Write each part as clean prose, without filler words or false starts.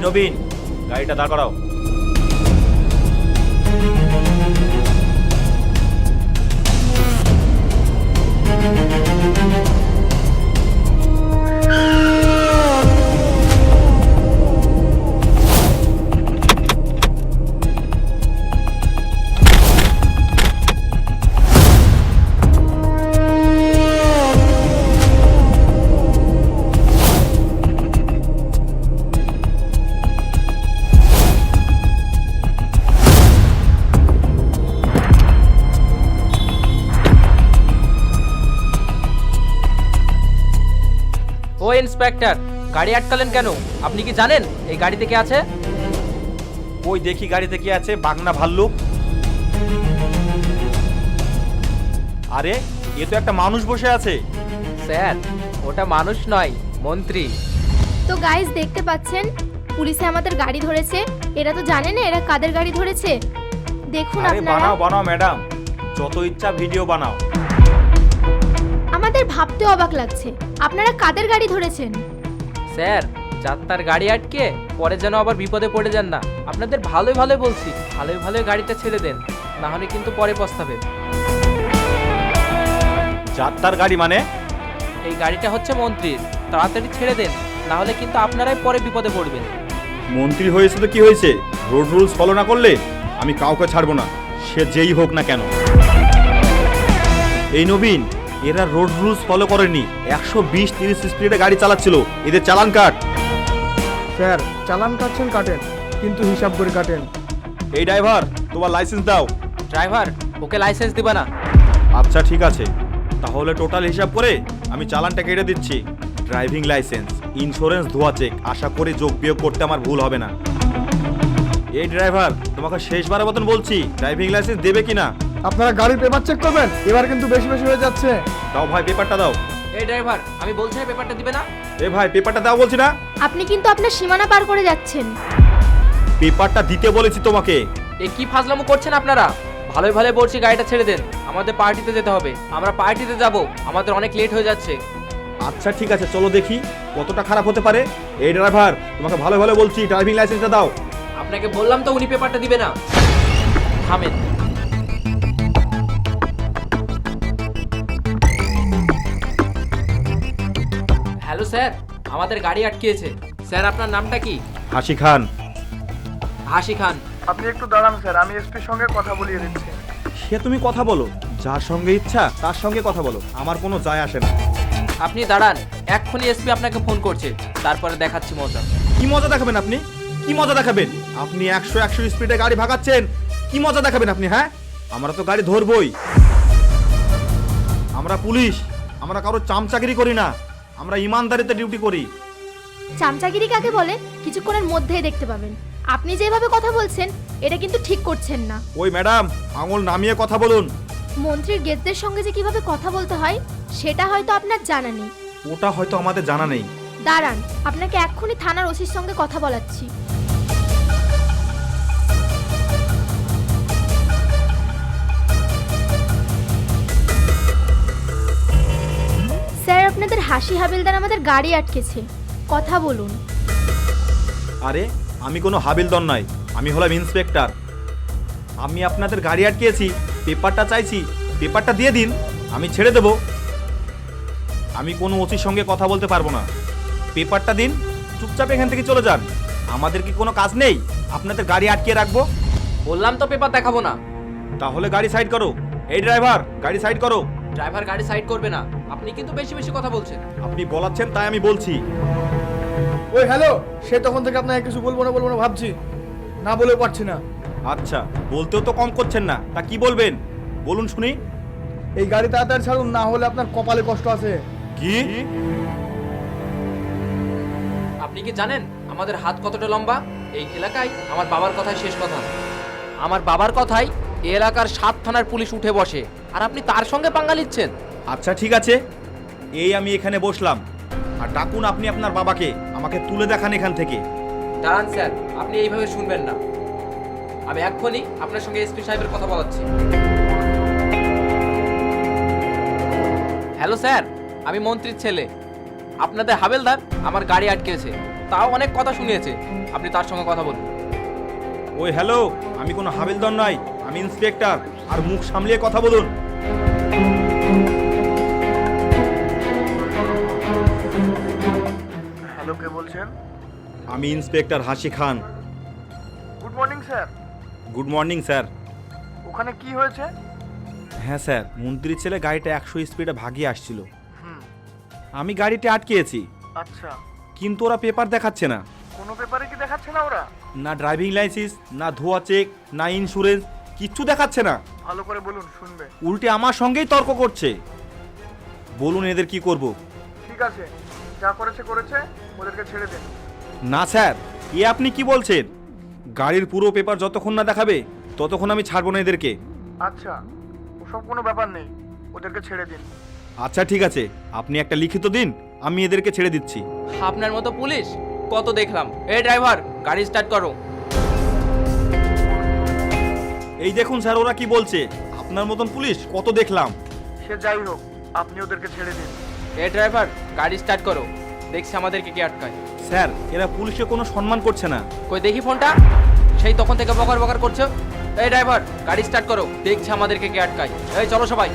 নবীন, গাড়িটা দাঁড় করাও। ও ইন্সপেক্টর, গাড়ি আটকালেন কেন? আপনি কি জানেন এই গাড়িতে কে আছে? ওই দেখি গাড়িতে কি আছে, বাগনা ভাল্লুক। আরে এ তো একটা মানুষ বসে আছে। স্যার, ওটা মানুষ নয়, মন্ত্রী। তো গাইস দেখতে পাচ্ছেন, পুলিশে আমাদের গাড়ি ধরেছে। এরা তো জানে না এরা কাদের গাড়ি ধরেছে। দেখুন আরে আপনারা। বানাও বানাও ম্যাডাম, যত ইচ্ছা ভিডিও বানাও। আমাদের ভাবতে অবাক লাগছে, আপনারা কাদের গাড়ি ধরেছেন? স্যার, যাত্রার গাড়ি আটকে পরে যেন আবার বিপদে পড়ে যান না। আপনাদের ভালোই ভালোই বলছি, ভালোই ভালোই গাড়িটা ছেড়ে দেন, না হলে কিন্তু পরে পস্তাবেন। যাত্রার গাড়ি মানে? এই গাড়িটা হচ্ছে মন্ত্রীর, তাড়াতাড়ি ছেড়ে দেন, না হলে কিন্তু আপনারাই পরে বিপদে পড়বেন। মন্ত্রী হয়েছে তো কি হয়েছে, রোড রুলস ফলো না করলে আমি কাউকে ছাড়বো না, সে যেই হোক না কেন। এই নবীন, এরা রোড রুলস ফলো করেনি, 120-30 স্পিডে গাড়ি চালাচ্ছিল, এদের চালান কাট। স্যার, চালান কাটছেন কাটেন, কিন্তু হিসাব করে কাটেন। এই ড্রাইভার, তোমার লাইসেন্স দাও। ড্রাইভার, ওকে লাইসেন্স দিবা না? আচ্ছা ঠিক আছে, তাহলে টোটাল হিসাব করে আমি চালানটা কেটে দিচ্ছি। ড্রাইভিং লাইসেন্স, ইন্স্যুরেন্স, ধোয়া চেক, আশা করি যোগ বিয়োগ করতে আমার ভুল হবে না। এই ড্রাইভার, তোমাকে শেষবারের মতন বলছি, ড্রাইভিং লাইসেন্স দেবে কিনা? আপনারা গাড়ির পেপার চেক করবেন, এবার কিন্তু বেশি বেশি হয়ে যাচ্ছে। দাও ভাই, পেপারটা দাও। এই ড্রাইভার, আমি বলছি না পেপারটা দিবে না? এ ভাই, পেপারটা দাও বলছি না। আপনি কিন্তু আপনার সীমানা পার করে যাচ্ছেন। পেপারটা দিতে বলেছি তোমাকে। এ কি ফাজলামো করছেন আপনারা? ভালোই ভালোই বলছি গাড়িটা ছেড়ে দেন, আমাদের পার্টিতে যেতে হবে, আমরা পার্টিতে যাব, আমাদের অনেক লেট হয়ে যাচ্ছে। আচ্ছা ঠিক আছে, চলো দেখি কতটা খারাপ হতে পারে। এই ড্রাইভার, তোমাকে ভালো ভালো বলছি, ড্রাইভিং লাইসেন্সটা দাও। আপনাকে বললাম তো উনি পেপারটা দিবে না। থামেন। হ্যালো স্যার, আমাদের গাড়ি আটকেছে। স্যার, আপনার নামটা কি? হাসি খান। হাসি খান। আপনি একটু দাঁড়ান স্যার, আমি এসপির সঙ্গে কথা বলিয়ে দিচ্ছি। সে তুমি কথা বলো, যার সঙ্গে ইচ্ছা তার সঙ্গে কথা বলো, আমার কোনো যায় আসে না। আপনি দাঁড়ান, এক্ষুনি এসপি আপনাকে ফোন করছে, তারপরে দেখাচ্ছি মজা। কি মজা দেখাবেন আপনি? কি মজা দেখাবেন আপনি? 100 স্পিডে গাড়ি ভাগাচ্ছেন, কি মজা দেখাবেন আপনি? হ্যাঁ, আমরা তো গাড়ি ধরবই। আমরা পুলিশ, আমরা কারো চামচাগিরি করি না, আমরা ইমানদারিতে ডিউটি করি। চামচাগিরি কাকে বলে কিছুক্ষণের মধ্যেই দেখতে পাবেন। আপনি যেভাবে কথা বলছেন এটা কিন্তু ঠিক করছেন না। ওই ম্যাডাম, আঙুল নামিয়ে কথা বলুন। মন্ত্রীর গেস্টদের সঙ্গে যে কিভাবে কথা বলতে হয় সেটা হয়তো আপনার জানা নেই। ওটা হয়তো আমাদের জানা নেই। দাঁড়ান, আপনাকে এক্ষুনি থানার ওসির সঙ্গে কথা বলাচ্ছি। স্যার, আপনাদের হাসি হাবিলদার আমাদের গাড়ি আটকেছে, কথা বলুন। আরে আমি কোনো হাবিলদার নয়, আমি হলাম ইন্সপেক্টর। আমি আপনাদের গাড়ি আটকেছি, পেপারটা চাইছি, পেপারটা দিয়ে দিন, আমি ছেড়ে দেব। আমি কোনো ওসির সঙ্গে কথা বলতে পারবো না, পেপারটা দিন, চুপচাপ এখান থেকে চলে যান। আমাদের কি কোনো কাজ নেই আপনাদের গাড়ি আটকে রাখবো? বললাম তো পেপার দেখাবো না। তাহলে গাড়ি সাইড করো। এই ড্রাইভার, গাড়ি সাইড করো। ড্রাইভার গাড়ি সাইড করবে না, আপনি কিন্তু বেশি বেশি কথা বলছেন। আপনি বলাচ্ছেন তাই আমি বলছি। ওই হ্যালো, সে তখন থেকে আপনাকে কিছু বলবো না ভাবছি, না বলেও পারছি না। আচ্ছা, বলতেও তো কম করছেন না, তা কি বলবেন বলুন শুনি। এই গাড়ি তাড়াতাড়ি ছাড়ুন, না হলে আপনার কপালে কষ্ট আছে। কি? আপনি কি জানেন আমাদের হাত কতটা লম্বা? এই এলাকায় আমার বাবার কথাই শেষ কথা। আমার বাবার কথাই এই এলাকার 7 থানার পুলিশ উঠে বসে, আর আপনি তার সঙ্গে পাঙ্গা নিচ্ছেন। আচ্ছা ঠিক আছে, এই আমি এখানে বসলাম, আর ডাকুন আপনি আপনার বাবাকে, আমাকে তুলে দেখান এখান থেকে। দাঁড়ান স্যার, আপনি এইভাবে শুনবেন না, আমি এক্ষুনি আপনার সঙ্গে এসপি সাহেবের কথা বলাচ্ছি। হ্যালো স্যার, আমি মন্ত্রীর ছেলে, আপনাদের হাবেলদার আমার গাড়ি আটকেছে। তাও অনেক কথা শুনিয়েছে। আপনি তার সঙ্গে কথা বলুন। ওই হ্যালো, আমি কোনো হাবিলদার নয়, আমি ইন্সপেক্টর। আর মুখ সামলিয়ে কথা বলুন। হ্যালো, কে বলছেন? আমি inspector Hasi Khan. Good morning sir. Good morning sir. ওখানে কি হয়েছে? হ্যাঁ স্যার, মন্ত্রীর ছেলে গাড়িটা 100 স্পিডে ভাগিয়ে আসছিল। হুম। আমি গাড়িটি আটকেছি, আচ্ছা, কিন্তু ওরা পেপার দেখাচ্ছে না। কোনো পেপারে কি দেখাচ্ছে না ওরা? না ড্রাইভিং লাইসেন্স, না ধোয়া চেক, না ইন্স্যুরেন্স, কিচ্ছু দেখাচ্ছে না। ভালো করে বলুন, শুনবে। উল্টে আমার সঙ্গেই তর্ক করছে। বলুন এদের কি করব? ঠিক আছে, যা করেছে করেছে, ওদেরকে ছেড়ে দিন। না স্যার, এ আপনি কি বলছেন? গাড়ির পুরো পেপার যতক্ষণ না দেখাবে ততক্ষণ আমি ছাড়বো না এদেরকে। আচ্ছা, ওসব কোনো ব্যাপার নেই, ওদেরকে ছেড়ে দিন। আচ্ছা ঠিক আছে, আপনি একটা লিখিত দিন, আমি এদেরকে ছেড়ে দিচ্ছি। আপনার মতো পুলিশ কত দেখলাম। এই ড্রাইভার, গাড়ি স্টার্ট করো। এই দেখুন স্যার, ওরা কি বলছে, আপনার মতন পুলিশ কত দেখলাম। সে যাই হোক, আপনি ওদেরকে ছেড়ে দিন। এই ড্রাইভার, গাড়ি স্টার্ট করো। দেখছি আমাদেরকে কে আটকায়। স্যার, এরা পুলিশকে কোনো সম্মান করছে না। কই দেখি ফোনটা। সেই তখন থেকে বকর বকর করছো। এই ড্রাইভার, গাড়ি স্টার্ট করো। দেখছি আমাদেরকে কে আটকায়। এই চলো সবাই।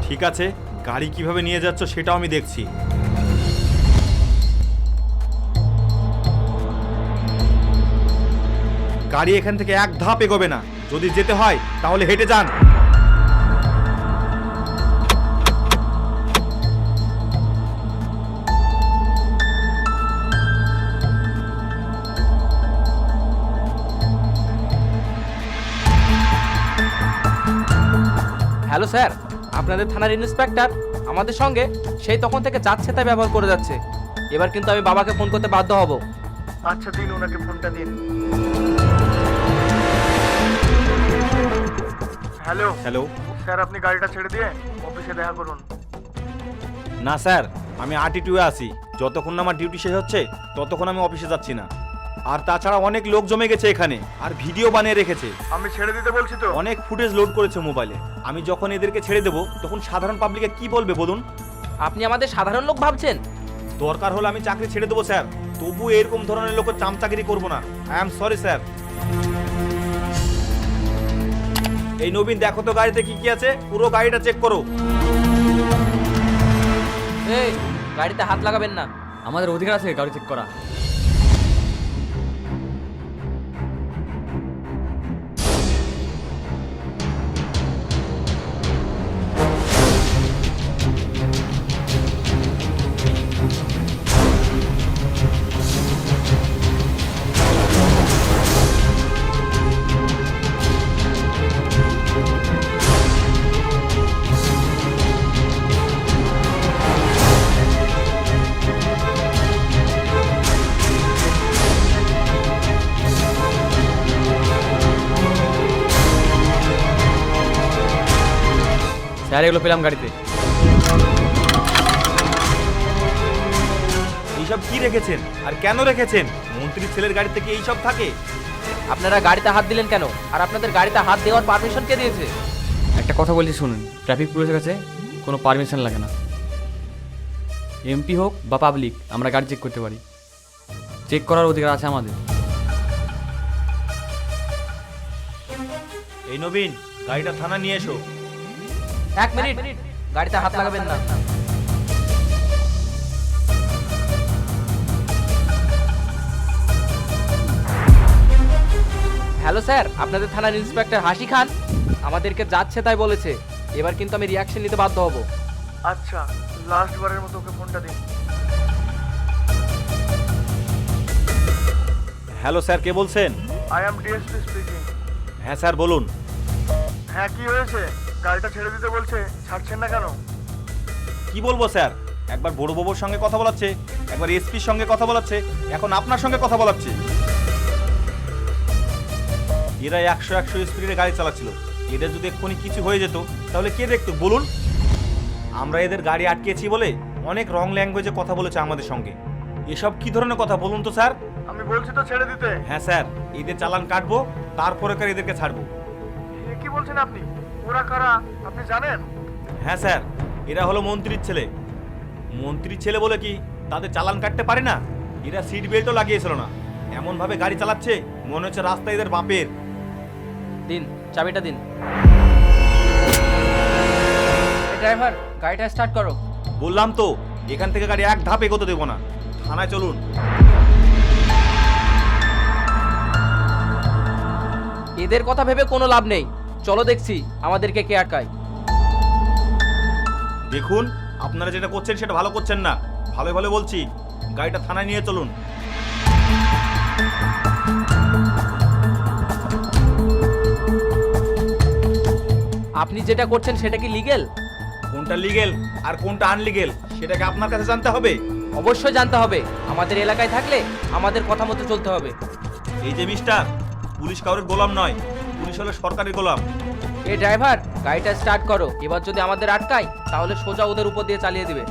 ঠিক আছে, গাড়ি কিভাবে নিয়ে যাচ্ছ সেটাও আমি দেখছি। গাড়ি এখান থেকে এক ধাপ এগোবে না, যদি যেতে হয় তাহলে হেঁটে যান। হ্যালো স্যার, আপনাদের থানার ইন্সপেক্টর আমাদের সঙ্গে সেই তখন থেকে যাচ্ছে তাই ব্যবহার করে যাচ্ছে। এবার কিন্তু আমি বাবাকে ফোন করতে বাধ্য হব। আচ্ছা দিন, ওনাকে ফোনটা দিন। হ্যালো। হ্যালো। স্যার, আপনি গাড়িটা ছেড়ে দিয়ে অফিসে দেখা করুন। না স্যার, আমি আরটিটিউয়ে আছি। যতক্ষণ না আমার ডিউটি শেষ হচ্ছে ততক্ষণ আমি অফিসে যাচ্ছি না। আর তাছাড়া অনেক লোক জমে গেছে এখানে, আর ভিডিও বানিয়ে রেখেছে। আমি ছেড়ে দিতে বলছি তো। অনেক ফুটেজ লোড করেছে মোবাইলে। আমি যখন এদেরকে ছেড়ে দেবো তখন সাধারণ পাবলিকে কি বলবে বলুন? আপনি আমাদের সাধারণ লোক ভাবছেন? দরকার হলে আমি চাকরি ছেড়ে দেবো স্যার, তবু এরকম ধরনের লোকের চামচাগিরি করবো না। I am sorry sir. এই নবীন, দেখো তো গাড়িতে কি কি আছে, পুরো গাড়িটা চেক করো। এই গাড়িতে হাত লাগাবেন না। আমাদের অধিকার আছে গাড়ি চেক করা। স্যার, এগুলো পেলাম গাড়িতে। এইসব কি রেখেছেন আর কেন রেখেছেন? মন্ত্রীর ছেলের গাড়ি থেকে এইসব থাকে? আপনারা গাড়িতে হাত দিলেন কেন? আর আপনাদের গাড়িতে হাত দেওয়ার পারমিশন কে দিয়েছে? একটা কথা বলছি শুনুন, ট্রাফিক পুলিশের কাছে কোনো পারমিশন লাগে না। এমপি হোক বা পাবলিক, আমরা গাড়ি চেক করতে পারি। চেক করার অধিকার আছে আমাদের। এই নবীন, গাড়িটা থানা নিয়ে এসো। এক মিনিট, গাড়িতে হাত লাগাবেন না। হ্যালো স্যার, আপনাদের থানার ইন্সপেক্টর হাসি খান আমাদেরকে যাচ্ছে তাই বলেছে। এবার কিন্তু আমি রিয়াকশন নিতে বাধ্য হব। আচ্ছা, লাস্ট বারের মতো ওকে ফোনটা দিন। হ্যালো স্যার, কে বলছেন? I am DSP speaking. হ্যাঁ স্যার, বলুন। হ্যাঁ, কি হয়েছে? গাড়িটা ছেড়ে দিতে বলছে, ছাড়ছেন না কেন? কি বলবো স্যার, একবার বড় বাবুর সঙ্গে কথা বলাচ্ছে, একবার এসপির সঙ্গে কথা বলাচ্ছে, এখন আপনার সঙ্গে কথা বলাচ্ছে। এরা 100 স্পিডে গাড়ি চালাচ্ছিল। এদের যদি এক্ষুনি কিছু হয়ে যেত তাহলে কে দেখতো বলুন? আমরা এদের গাড়ি আটকেছি বলে অনেক রং ল্যাঙ্গুয়েজে কথা বলেছে আমাদের সঙ্গে। এসব কি ধরনের কথা বলুন তো স্যার? আমি বলছি তো ছেড়ে দিতে। হ্যাঁ স্যার, এদের চালান কাটবো, তারপরে এদেরকে ছাড়বো। এ কি বলছেন আপনি? ওরা কারা আপনি জানেন? হ্যাঁ স্যার, এরা হলো মন্ত্রীর ছেলে। মন্ত্রীর ছেলে বলে কি তাদের চালান কাটতে পারে না? এরা সিট বেল্টও লাগিয়েছিল না, এমনভাবে গাড়ি চালাচ্ছে মনে হচ্ছে রাস্তায় এদের বাপের। দিন, চাবিটা দিন। ড্রাইভার, গাড়িটা স্টার্ট করো। বললাম তো এখান থেকে গাড়ি এক ধাপ এগোতে দেবো না। থানায় চলুন। এদের কথা ভেবে কোনো লাভ নেই, চলো দেখছি আমাদেরকে কে আটকায়। দেখুন, আপনারা যেটা করছেন সেটা ভালো করছেন না। ভালো ভালো বলছি, গাড়িটা থানায় নিয়ে চলুন। আপনি যেটা করছেন সেটা কি লিগেল? কোনটা লিগেল আর কোনটা আনলিগেল সেটাকে আপনার কাছে জানতে হবে। অবশ্যই জানতে হবে। আমাদের এলাকায় থাকলে আমাদের কথা মতো চলতে হবে। এই যে মিস্টার, পুলিশ কারোর গোলাম নয়, পুলিশ হলো সরকারি গোলাম। এই ড্রাইভার, গাড়িটা স্টার্ট করো। এবার যদি আমাদের আটকায় তাহলে সোজা ওদের উপর দিয়ে চালিয়ে দিবে।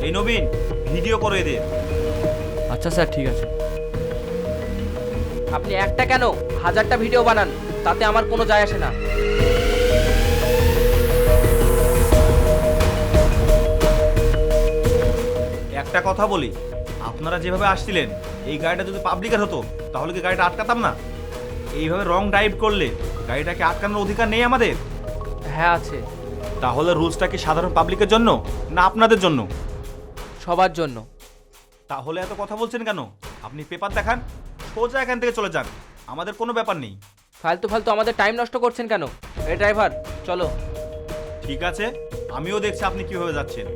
এই নবীন, ভিডিও করো এদের। আচ্ছা স্যার, ঠিক আছে। আপনি একটা কেন 1000টা ভিডিও বানান, তাতে আমার কোনো যায় আসে না। একটা কথা বলি, আপনারা যেভাবে আসছিলেন এই গাড়িটা যদি পাবলিকের হতো তাহলে কি গাড়িটা আটকাতাম না? এইভাবে রং ড্রাইভ করলে গাড়িটাকে আটকানোর অধিকার নেই আমাদের? হ্যাঁ আছে, তাহলে রুলসটা কি সাধারণ পাবলিকের জন্য না আপনাদের জন্য? সবার জন্য। তাহলে এত কথা বলছেন কেন? আপনি পেপার দেখান, সোজা এখান থেকে চলে যান, আমাদের কোনো ব্যাপার নেই। ফালতু ফালতু আমাদের টাইম নষ্ট করছেন কেন? এই ড্রাইভার, চলো। ঠিক আছে, আমিও দেখছি আপনি কিভাবে যাচ্ছেন।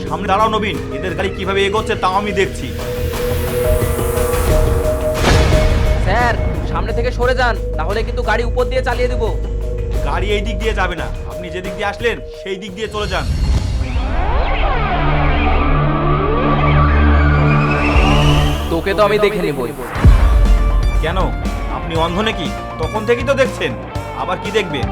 সামনে দাঁড়াও নবীন, এদের গাড়ি কিভাবে এগোচ্ছে তাও আমি দেখছি। স্যার, সামনে থেকে সরে যান, তাহলে কিন্তু গাড়ি উপর দিয়ে চালিয়ে দেবো। গাড়ি এই দিক দিয়ে যাবে না, আপনি যে দিক দিয়ে আসলেন সেই দিক দিয়ে চলে যান। তোকে তো আমি দেখে নেবই। কেন, আপনি অন্ধ নাকি? তখন থেকেই তো দেখছেন, আবার কি দেখবেন?